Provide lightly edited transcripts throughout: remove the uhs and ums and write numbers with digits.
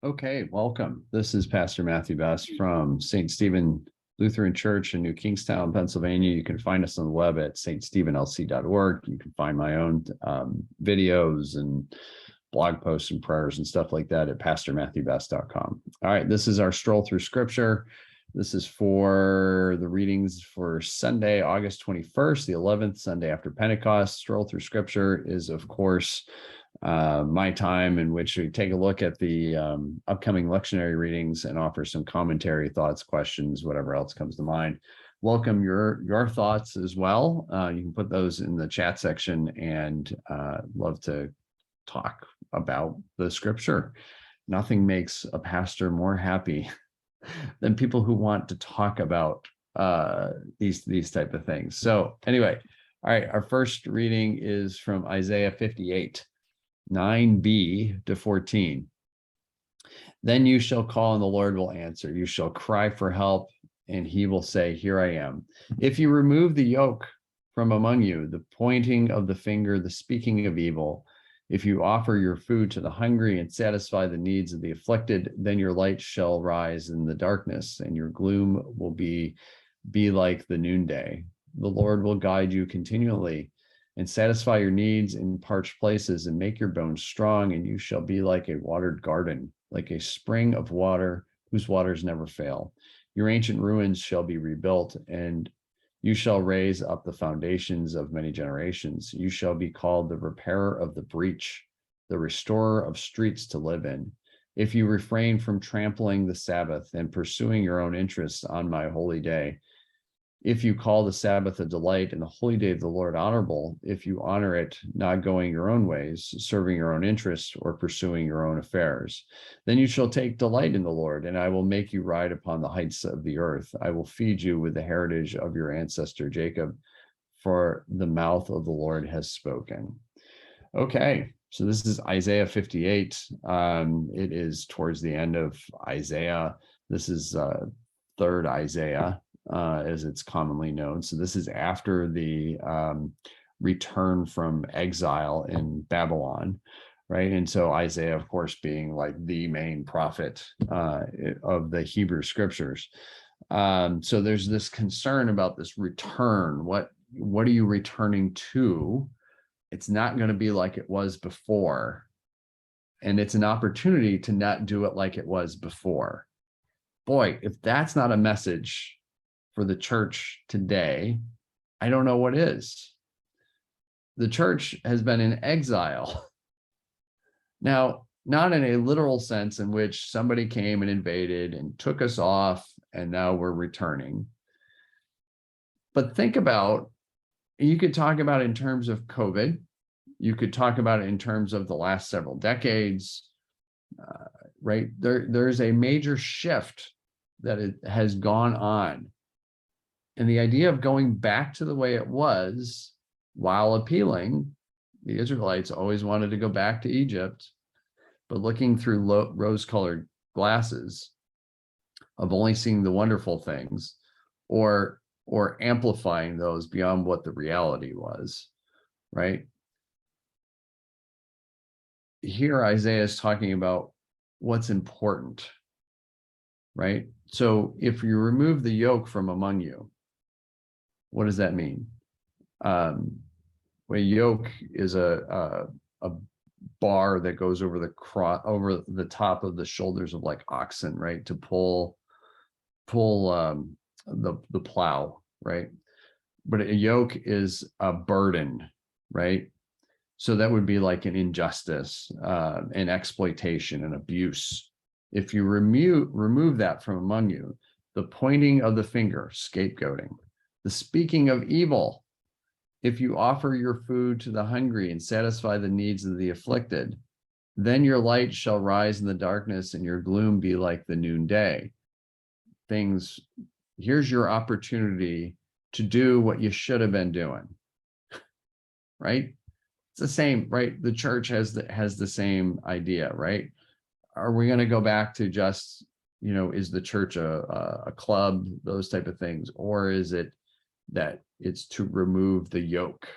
Okay, welcome. This is Pastor Matthew Best from St. Stephen Lutheran Church in New Kingstown, Pennsylvania. You can find us on the web at ststephenlc.org. You can find my own videos and blog posts and prayers and stuff like that at pastormatthewbest.com. All right, this is our stroll through scripture. This is for the readings for Sunday, August 21st, the 11th, Sunday after Pentecost. Stroll through scripture is, of course, my time in which we take a look at the upcoming lectionary readings and offer some commentary, thoughts, questions, whatever else comes to mind. Welcome your thoughts as well. You can put those in the chat section, and love to talk about the scripture. Nothing makes a pastor more happy than people who want to talk about these type of things. So anyway, all right, our first reading is from Isaiah 58. 9b to 14. Then you shall call and the Lord will answer. You shall cry for help and he will say, here I am. If you remove the yoke from among you, the pointing of the finger, the speaking of evil, if you offer your food to the hungry and satisfy the needs of the afflicted, then your light shall rise in the darkness and your gloom will be like the noonday. The Lord will guide you continually and satisfy your needs in parched places and make your bones strong, and you shall be like a watered garden, like a spring of water whose waters never fail. Your ancient ruins shall be rebuilt, and you shall raise up the foundations of many generations. You shall be called the repairer of the breach, the restorer of streets to live in. If you refrain from trampling the Sabbath and pursuing your own interests on my holy day, if you call the Sabbath a delight and the holy day of the Lord honorable, if you honor it, not going your own ways, serving your own interests, or pursuing your own affairs, then you shall take delight in the Lord, and I will make you ride upon the heights of the earth. I will feed you with the heritage of your ancestor Jacob, for the mouth of the Lord has spoken. Okay, so this is Isaiah 58. It is towards the end of Isaiah. This is third Isaiah, as it's commonly known. So this is after the return from exile in Babylon, right? And so Isaiah, of course, being like the main prophet of the Hebrew scriptures. So there's this concern about this return. What are you returning to? It's not going to be like it was before. And it's an opportunity to not do it like it was before. Boy, if that's not a message for the church today, I don't know what is. The church has been in exile. Now, not in a literal sense in which somebody came and invaded and took us off and now we're returning. But think about, you could talk about it in terms of COVID. You could talk about it in terms of the last several decades, right? There's a major shift that it has gone on. And the idea of going back to the way it was, while appealing, the Israelites always wanted to go back to Egypt, but looking through rose-colored glasses of only seeing the wonderful things, or amplifying those beyond what the reality was, right? Here, Isaiah is talking about what's important, right? So if you remove the yoke from among you, what does that mean? A yoke is a bar that goes over the top of the shoulders of like oxen, right? To pull the plow, right? But a yoke is a burden, right? So that would be like an injustice, an exploitation, an abuse. If you remove that from among you, the pointing of the finger, scapegoating, the speaking of evil, if you offer your food to the hungry and satisfy the needs of the afflicted, then your light shall rise in the darkness and your gloom be like the noonday. Here's your opportunity to do what you should have been doing, right? It's the same, right? The church has the same idea, right? Are we going to go back to just, is the church a club, those type of things? Or is it that it's to remove the yoke,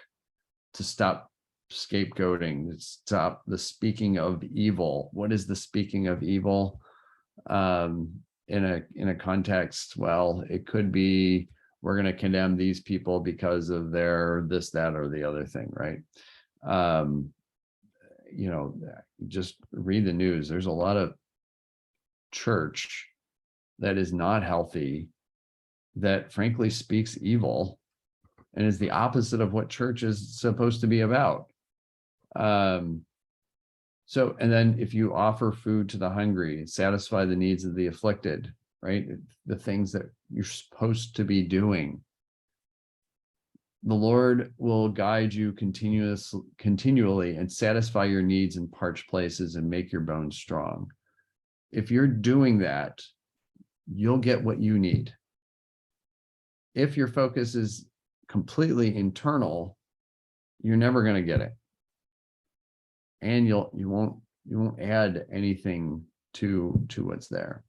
to stop scapegoating, stop the speaking of evil. What is the speaking of evil? In a context, well, it could be, we're going to condemn these people because of their this, that, or the other thing, right? Just read the news. There's a lot of church that is not healthy, that frankly speaks evil and is the opposite of what church is supposed to be about. And then if you offer food to the hungry, satisfy the needs of the afflicted, right? The things that you're supposed to be doing, the Lord will guide you continually and satisfy your needs in parched places and make your bones strong. If you're doing that, you'll get what you need. If your focus is completely internal, you're never going to get it. And you won't add anything to what's there.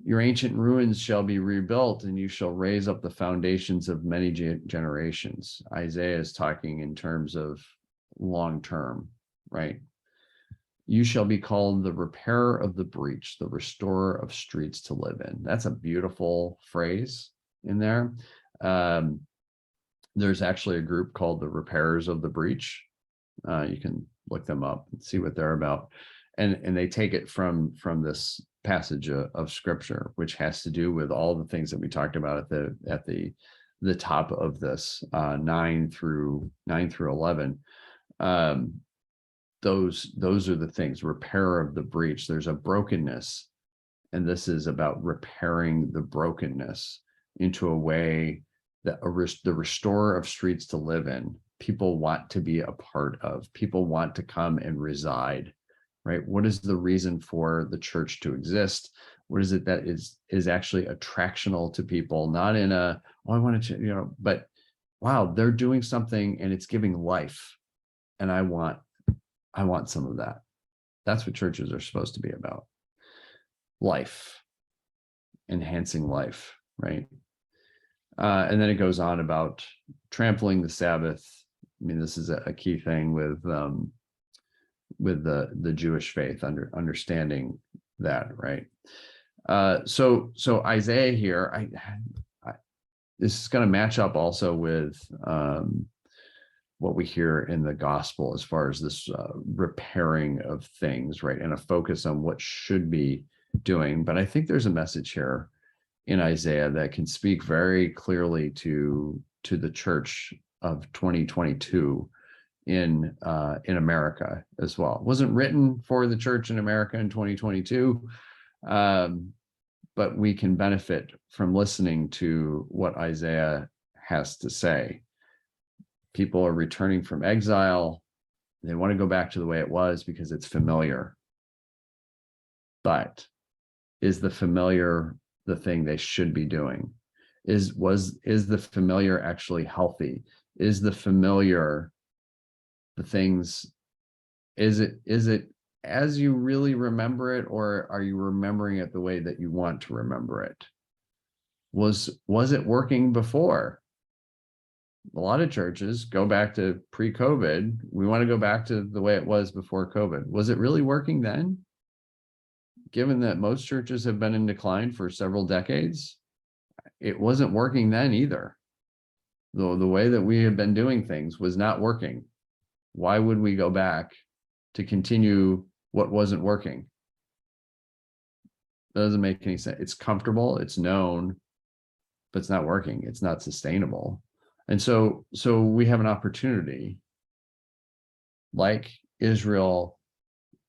Your ancient ruins shall be rebuilt, and you shall raise up the foundations of many generations. Isaiah is talking in terms of long term, right? You shall be called the repairer of the breach, the restorer of streets to live in. That's a beautiful phrase in there. There's actually a group called the Repairers of the Breach. You can look them up and see what they're about. And they take it from this passage of scripture, which has to do with all the things that we talked about at the top of this 9 through 11. Those are the things. Repair of the breach. There's a brokenness, and this is about repairing the brokenness into a way that the restorer of streets to live in, people want to be a part of. People want to come and reside, right? What is the reason for the church to exist? What is it that is actually attractional to people? Not in a, oh, I want to, but wow, they're doing something and it's giving life, and I want some of that. That's what churches are supposed to be about. Life, enhancing life, right? And then it goes on about trampling the Sabbath. I mean, this is a key thing with the Jewish faith, understanding that, right? So Isaiah here, this is going to match up also with what we hear in the gospel as far as this repairing of things, right? And a focus on what should be doing. But I think there's a message here in Isaiah that can speak very clearly to the church of 2022 in America as well. It wasn't written for the church in America in 2022, but we can benefit from listening to what Isaiah has to say. People are returning from exile. They want to go back to the way it was because it's familiar. But is the familiar the thing they should be doing? Is the familiar actually healthy? Is the familiar the things, is it as you really remember it, or are you remembering it the way that you want to remember it? Was it working before? A lot of churches go back to pre-COVID. We want to go back to the way it was before COVID. Was it really working then? Given that most churches have been in decline for several decades, it wasn't working then either. Though the way that we have been doing things was not working. Why would we go back to continue what wasn't working? That doesn't make any sense. It's comfortable, it's known, but it's not working. It's not sustainable. And so we have an opportunity, like Israel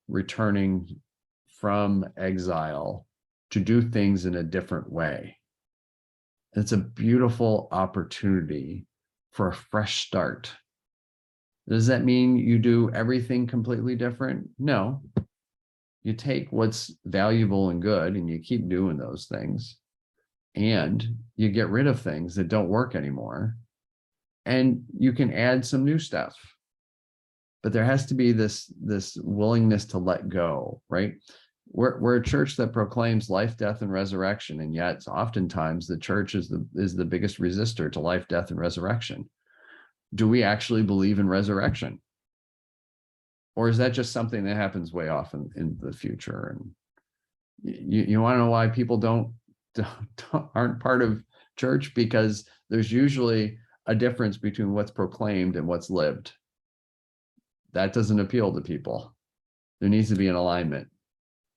returning from exile, to do things in a different way. It's a beautiful opportunity for a fresh start. Does that mean you do everything completely different? No. You take what's valuable and good and you keep doing those things, and you get rid of things that don't work anymore, and you can add some new stuff. But there has to be this willingness to let go, right? We're a church that proclaims life, death, and resurrection, and yet oftentimes the church is the biggest resistor to life, death, and resurrection. Do we actually believe in resurrection? Or is that just something that happens way off in the future? And you want to know why people aren't part of church? Because there's usually a difference between what's proclaimed and what's lived. That doesn't appeal to people. There needs to be an alignment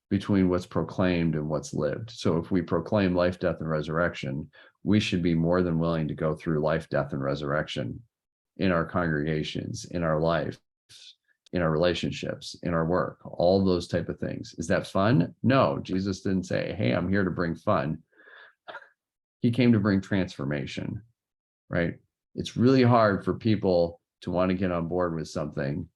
between what's proclaimed and what's lived. So if we proclaim life, death, and resurrection, we should be more than willing to go through life, death, and resurrection in our congregations, in our life, in our relationships, in our work, all those type of things. Is that fun? No, Jesus didn't say, hey, I'm here to bring fun. He came to bring transformation, right? It's really hard for people to want to get on board with something.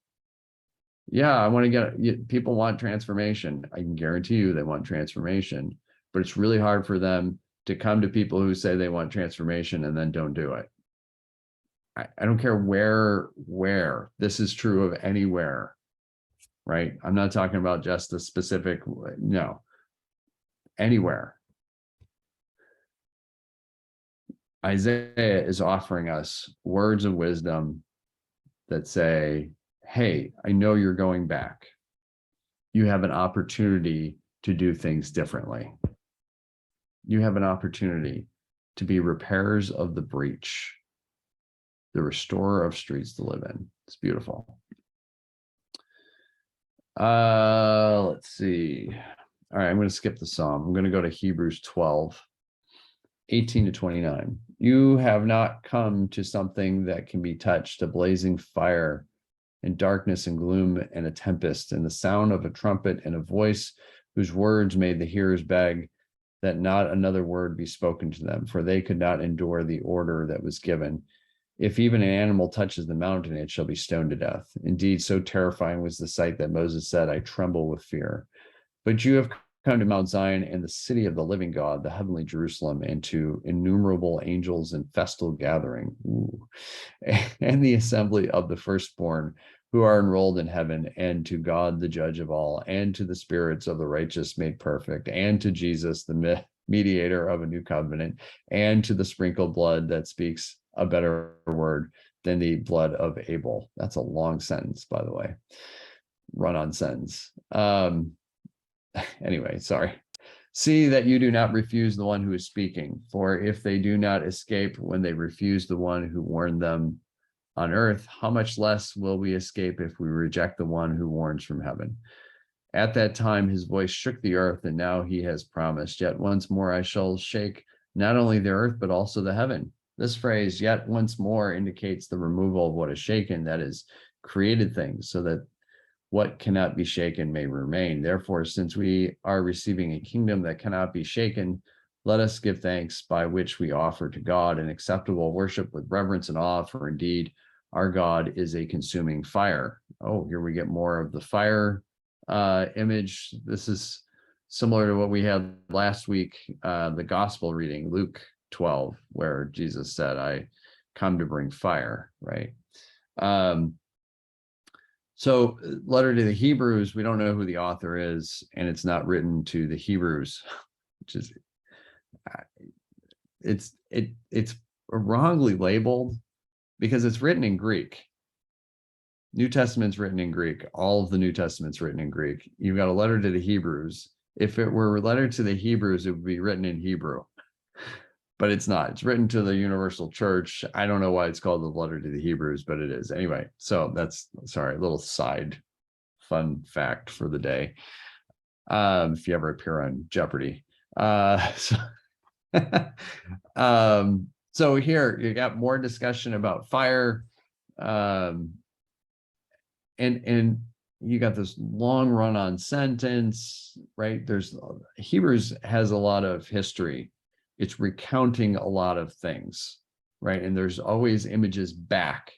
Yeah, I want to people want transformation. I can guarantee you they want transformation, but it's really hard for them to come to people who say they want transformation and then don't do it. I don't care where this is true of anywhere, right? I'm not talking about just a specific, no, anywhere. Isaiah is offering us words of wisdom that say, hey, I know you're going back. You have an opportunity to do things differently. You have an opportunity to be repairers of the breach, the restorer of streets to live in. It's beautiful. Let's see. All right, I'm going to skip the Psalm. I'm going to go to Hebrews 12, 18 to 29. You have not come to something that can be touched, a blazing fire and darkness and gloom and a tempest and the sound of a trumpet and a voice whose words made the hearers beg that not another word be spoken to them, for they could not endure the order that was given. If even an animal touches the mountain, it shall be stoned to death. Indeed, so terrifying was the sight that Moses said, I tremble with fear. But you have come to Mount Zion and the city of the living God, the heavenly Jerusalem, and to innumerable angels in festal gathering, and the assembly of the firstborn who are enrolled in heaven, and to God, the judge of all, and to the spirits of the righteous made perfect, and to Jesus, the mediator of a new covenant, and to the sprinkled blood that speaks a better word than the blood of Abel. That's a long sentence, by the way. Run-on sentence. Anyway, sorry. See that you do not refuse the one who is speaking, for if they do not escape when they refuse the one who warned them on earth, how much less will we escape if we reject the one who warns from heaven? At that time, his voice shook the earth, and now he has promised, yet once more I shall shake not only the earth, but also the heaven. This phrase, yet once more, indicates the removal of what is shaken, that is, created things, so that what cannot be shaken may remain. Therefore, since we are receiving a kingdom that cannot be shaken, let us give thanks by which we offer to God an acceptable worship with reverence and awe, for indeed our God is a consuming fire. Oh, here we get more of the fire image. This is similar to what we had last week, the gospel reading, Luke 12, where Jesus said, I come to bring fire, right? So letter to the Hebrews, we don't know who the author is, and it's not written to the Hebrews, which is, it's wrongly labeled because it's written in Greek. New Testament's written in Greek. All of the New Testament's written in Greek. You've got a letter to the Hebrews. If it were a letter to the Hebrews, it would be written in Hebrew, but it's not. It's written to the universal church. I don't know why it's called the letter to the Hebrews, but it is. Anyway, so that's, sorry, a little side fun fact for the day. If you ever appear on Jeopardy. So here you got more discussion about fire. And you got this long run-on sentence, right? There's Hebrews has a lot of history. It's recounting a lot of things, right? And there's always images back.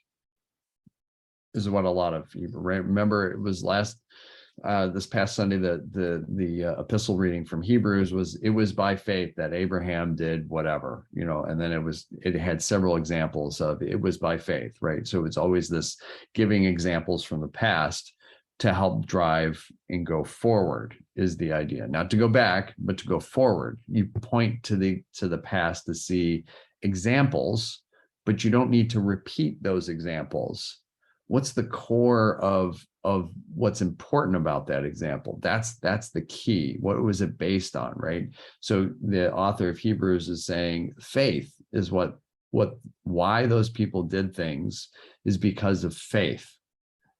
This is what a lot of Hebrew, right? Remember, it was this past Sunday, the epistle reading from Hebrews was by faith that Abraham did whatever, and then it had several examples of it was by faith, right? So it's always this giving examples from the past to help drive and go forward is the idea, not to go back, but to go forward. You point to the past to see examples, but you don't need to repeat those examples. What's the core of of what's important about that example. That's the key. What was it based on, right? So the author of Hebrews is saying faith is why those people did things is because of faith.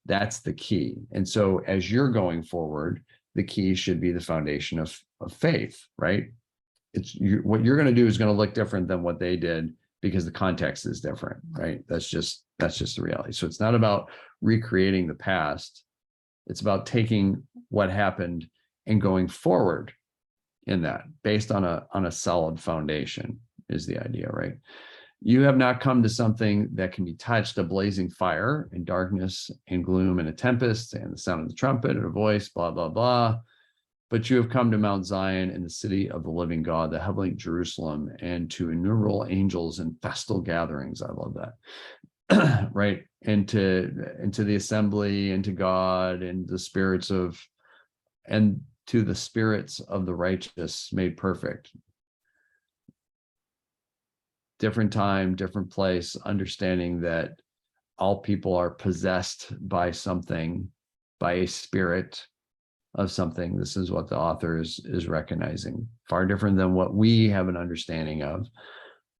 That's the key. And so as you're going forward, the key should be the foundation of faith, right? What you're going to do is going to look different than what they did because the context is different, right? That's just the reality. So it's not about recreating the past. It's about taking what happened and going forward in that based on a solid foundation is the idea, right? You have not come to something that can be touched, a blazing fire and darkness and gloom and a tempest and the sound of the trumpet and a voice, blah, blah, blah. But you have come to Mount Zion and the city of the living God, the heavenly Jerusalem, and to innumerable angels and festal gatherings. I love that. Right? And to the assembly and to God and the spirits of, and to the spirits of the righteous made perfect. Different time, different place, understanding that all people are possessed by something, by a spirit of something. This is what the author is recognizing. Far different than what we have an understanding of.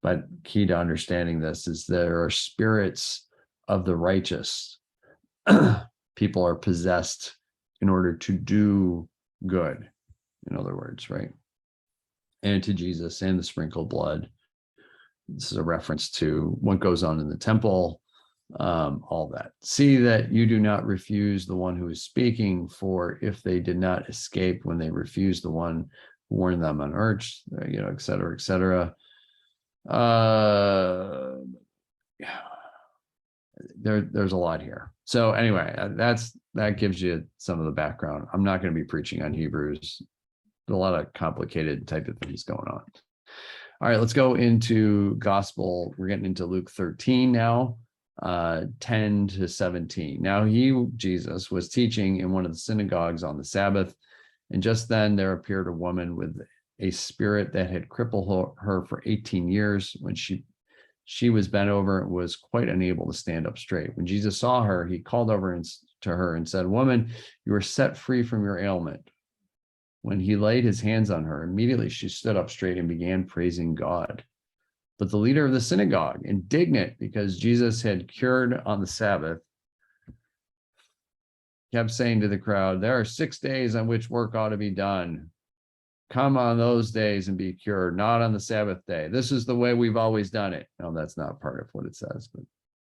But key to understanding this is there are spirits of the righteous. People are possessed in order to do good, in other words, right? And to Jesus and the sprinkled blood. This is a reference to what goes on in the temple, all that. See that you do not refuse the one who is speaking, for if they did not escape when they refused the one who warned them on earth, et cetera, et cetera. There's a lot here. So anyway, that gives you some of the background. I'm not going to be preaching on Hebrews. There's a lot of complicated type of things going on. All right, let's go into gospel. We're getting into Luke 13 now, 10 to 17. Now Jesus, was teaching in one of the synagogues on the Sabbath, and just then there appeared a woman with a spirit that had crippled her for 18 years. When she was bent over and was quite unable to stand up straight. When Jesus saw her, he called over to her and said, "Woman, you are set free from your ailment." When he laid his hands on her, immediately she stood up straight and began praising God. But the leader of the synagogue, indignant because Jesus had cured on the Sabbath, kept saying to the crowd, "There are 6 days on which work ought to be done. Come on those days and be cured, not on the Sabbath day. This is the way we've always done it." No, that's not part of what it says, but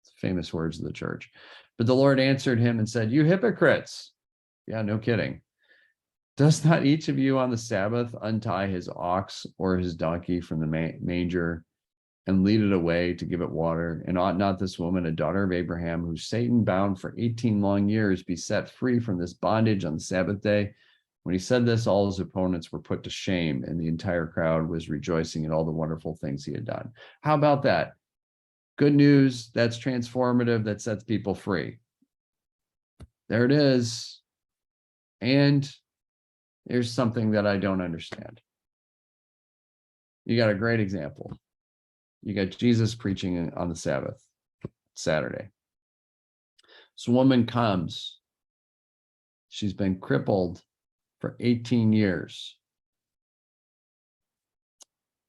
it's famous words of the church. But the Lord answered him and said, "You hypocrites." Yeah, no kidding. "Does not each of you on the Sabbath untie his ox or his donkey from the manger and lead it away to give it water? And ought not this woman, a daughter of Abraham, who Satan bound for 18 long years, be set free from this bondage on the Sabbath day?" When he said this, all his opponents were put to shame, and the entire crowd was rejoicing at all the wonderful things he had done. How about that? Good news. That's transformative. That sets people free. There it is. And here's something that I don't understand. You got a great example. You got Jesus preaching on the Sabbath, Saturday. This woman comes. She's been crippled for 18 years.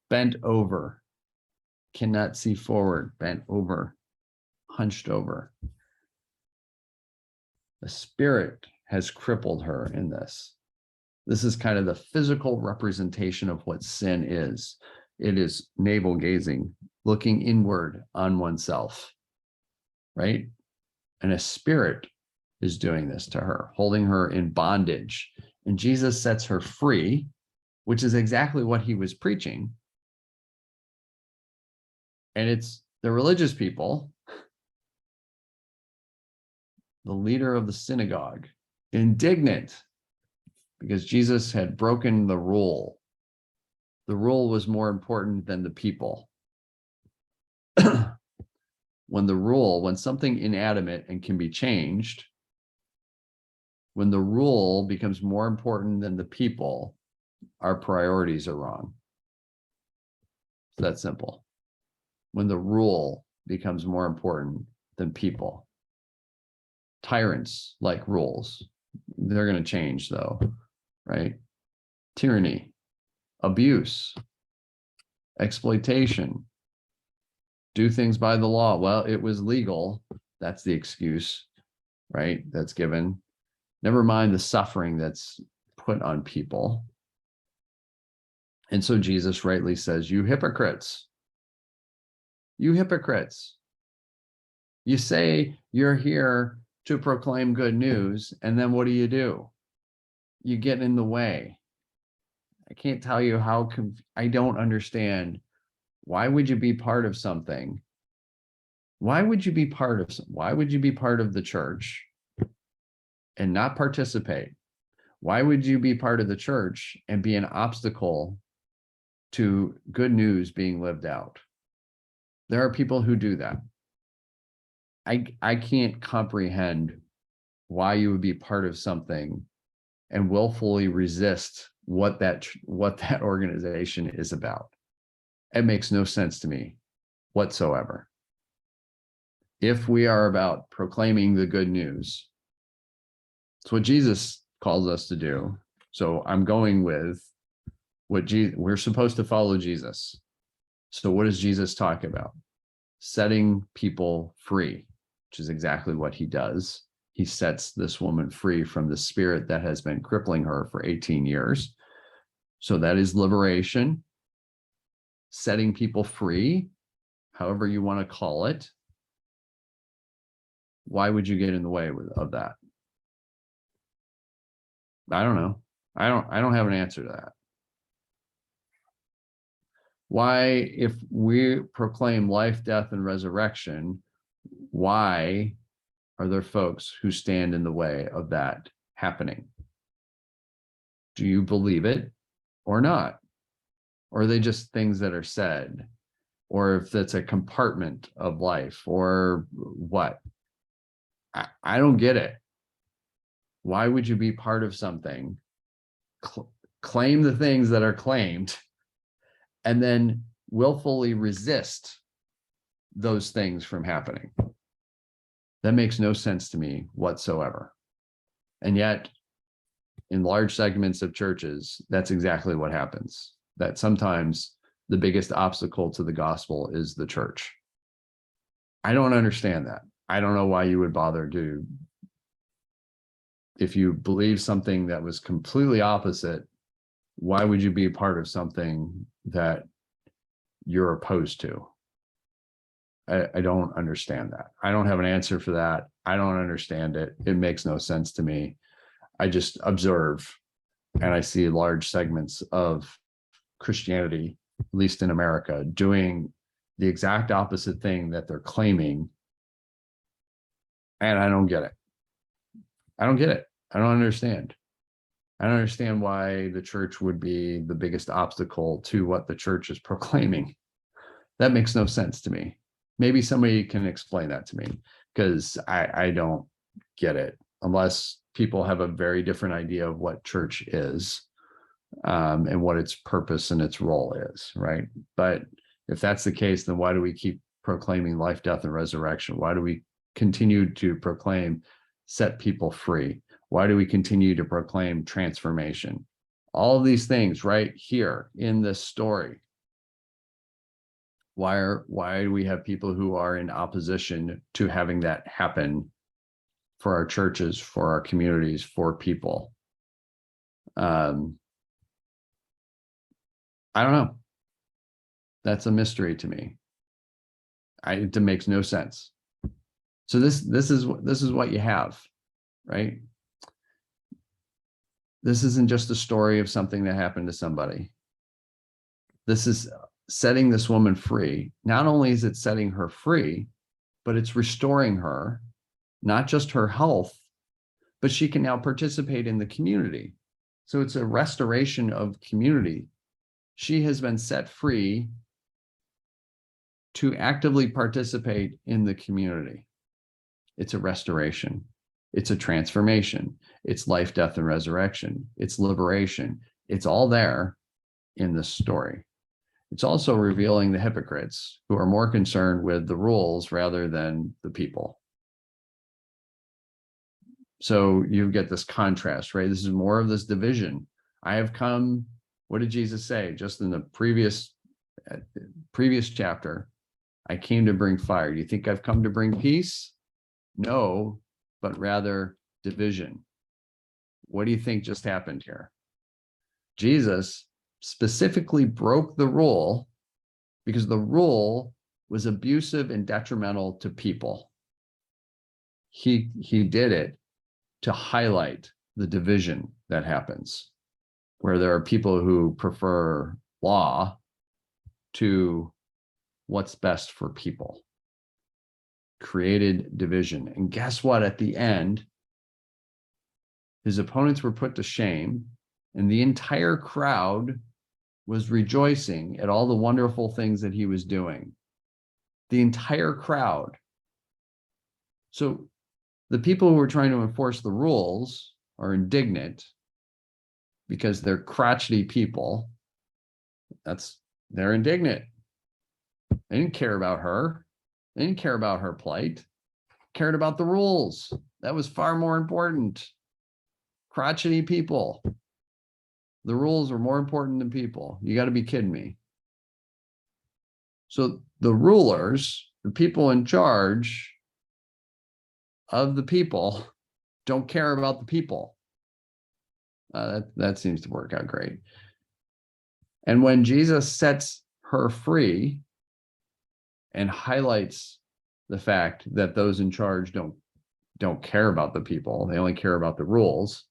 Bent over. Cannot see forward. Bent over. Hunched over. The spirit has crippled her in this. This is kind of the physical representation of what sin is. It is navel gazing, looking inward on oneself, right? And a spirit is doing this to her, holding her in bondage. And Jesus sets her free, which is exactly what he was preaching. And it's the religious people, the leader of the synagogue, indignant because Jesus had broken the rule. The rule was more important than the people. When something inanimate and can be changed, when the rule becomes more important than the people, our priorities are wrong. It's that simple. When the rule becomes more important than people. Tyrants like rules. They're going to change though, right? Tyranny, abuse, exploitation, do things by the law. Well, it was legal. That's the excuse, right? That's given. Never mind the suffering that's put on people. And so Jesus rightly says, you hypocrites, you hypocrites. You say you're here to proclaim good news, and then what do? You get in the way. I can't tell you how I don't understand. Why would you be part of something? Why would you be part of the church and not participate? Why would you be part of the church and be an obstacle to good news being lived out? There are people who do that. I can't comprehend why you would be part of something and willfully resist what that organization is about. It makes no sense to me whatsoever. If we are about proclaiming the good news, it's what Jesus calls us to do. So I'm going with we're supposed to follow Jesus. So what does Jesus talk about? Setting people free, which is exactly what he does. He sets this woman free from the spirit that has been crippling her for 18 years. So that is liberation, setting people free, however you want to call it. Why would you get in the way of that? I don't know. I don't have an answer to that. Why, if we proclaim life, death, and resurrection, why are there folks who stand in the way of that happening? Do you believe it or not? Or are they just things that are said? Or if that's a compartment of life or what? I don't get it. Why would you be part of something, claim the things that are claimed, and then willfully resist those things from happening? That makes no sense to me whatsoever. And yet, in large segments of churches, that's exactly what happens. That sometimes the biggest obstacle to the gospel is the church. I don't understand that. I don't know why you would bother to. If you believe something that was completely opposite, why would you be a part of something that you're opposed to? I don't understand that. I don't have an answer for that. I don't understand it. It makes no sense to me. I just observe and I see large segments of Christianity, at least in America, doing the exact opposite thing that they're claiming. And I don't get it. I don't get it. I don't understand. I don't understand why the church would be the biggest obstacle to what the church is proclaiming. That makes no sense to me. Maybe somebody can explain that to me, because I don't get it, unless people have a very different idea of what church is, and what its purpose and its role is, right? But if that's the case, then why do we keep proclaiming life, death, and resurrection? Why do we continue to proclaim set people free? Why do we continue to proclaim transformation? All of these things right here in this story. Why do we have people who are in opposition to having that happen for our churches, for our communities, for people? I don't know. That's a mystery to me. It makes no sense. So this is what you have, right? This isn't just a story of something that happened to somebody. This is setting this woman free. Not only is it setting her free, but it's restoring her, not just her health, but she can now participate in the community. So it's a restoration of community. She has been set free to actively participate in the community. It's a restoration. It's a transformation. It's life, death, and resurrection. It's liberation. It's all there in this story. It's also revealing the hypocrites who are more concerned with the rules rather than the people. So you get this contrast, right? This is more of this division. I have come, what did Jesus say? Just in the previous chapter, I came to bring fire. Do you think I've come to bring peace? No, but rather division. What do you think just happened here? Jesus specifically broke the rule because the rule was abusive and detrimental to people. He did it to highlight the division that happens, where there are people who prefer law to what's best for people. Created division. And guess what? At the end, his opponents were put to shame, and the entire crowd was rejoicing at all the wonderful things that he was doing. The entire crowd. So the people who are trying to enforce the rules are indignant because they're crotchety people. They're indignant. They didn't care about her. They didn't care about her plight. Cared about the rules. That was far more important. Crotchety people. The rules are more important than people. You got to be kidding me. So the rulers, the people in charge of the people, don't care about the people. That seems to work out great. And when Jesus sets her free and highlights the fact that those in charge don't care about the people, they only care about the rules,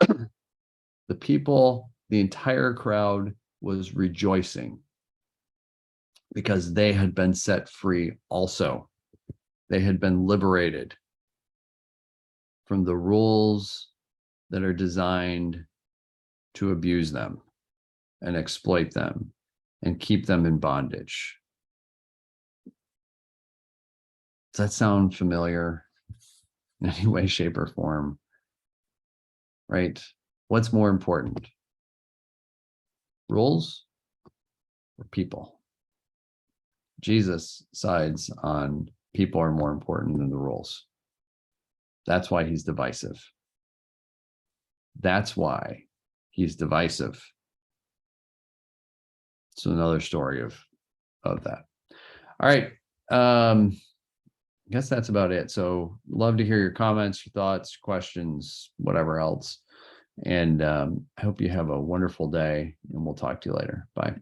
the people, the entire crowd was rejoicing because they had been set free also. They had been liberated from the rules that are designed to abuse them and exploit them and keep them in bondage. Does that sound familiar in any way, shape, or form? Right? What's more important? Rules or people? Jesus sides on people are more important than the rules. That's why he's divisive. That's why he's divisive. It's another story of that. All right. I guess that's about it. So love to hear your comments, your thoughts, questions, whatever else. And I hope you have a wonderful day, and we'll talk to you later. Bye.